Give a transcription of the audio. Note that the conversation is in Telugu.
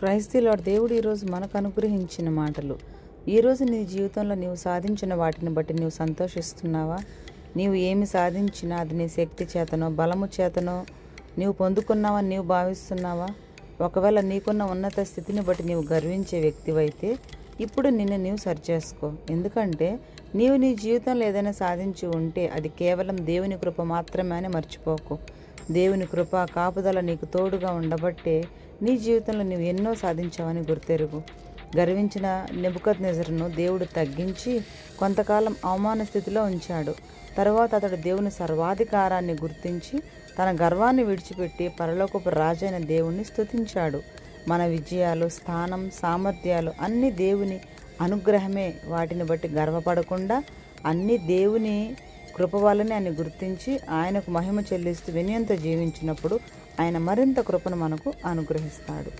Praise the lord. దేవుడు ఈరోజు మనకు అనుగ్రహించిన మాటలు. ఈరోజు నీ జీవితంలో నీవు సాధించిన వాటిని బట్టి నీవు సంతోషిస్తున్నావా? నీవు ఏమి సాధించినా అది నీ శక్తి చేతనో బలము చేతనో నీవు పొందుకున్నావని నీవు భావిస్తున్నావా? ఒకవేళ నీకున్న ఉన్నత స్థితిని బట్టి నీవు గర్వించే వ్యక్తివైతే ఇప్పుడు నిన్ను నీవు సరిచేసుకో. ఎందుకంటే నీవు నీ జీవితంలో ఏదైనా సాధించి ఉంటే అది కేవలం దేవుని కృప మాత్రమే అని మర్చిపోకు. దేవుని కృప కాపుదల నీకు తోడుగా ఉండబట్టే నీ జీవితంలో నువ్వు ఎన్నో సాధించావని గుర్తెరుగు. గర్వించిన నెబుకద్నెజరును దేవుడు తగ్గించి కొంతకాలం అవమాన స్థితిలో ఉంచాడు. తర్వాత అతడు దేవుని సర్వాధికారాన్ని గుర్తించి తన గర్వాన్ని విడిచిపెట్టి పరలోకపు రాజైన దేవుణ్ణి స్తుతించాడు. మన విజయాలు, స్థానం, సామర్థ్యాలు అన్నీ దేవుని అనుగ్రహమే. వాటిని బట్టి గర్వపడకుండా అన్నీ దేవుని కృప వల్లనే అని గుర్తించి ఆయనకు మహిమ చెల్లిస్తూ వినయంతో జీవించినప్పుడు ఆయన మరింత కృపను మనకు అనుగ్రహిస్తాడు.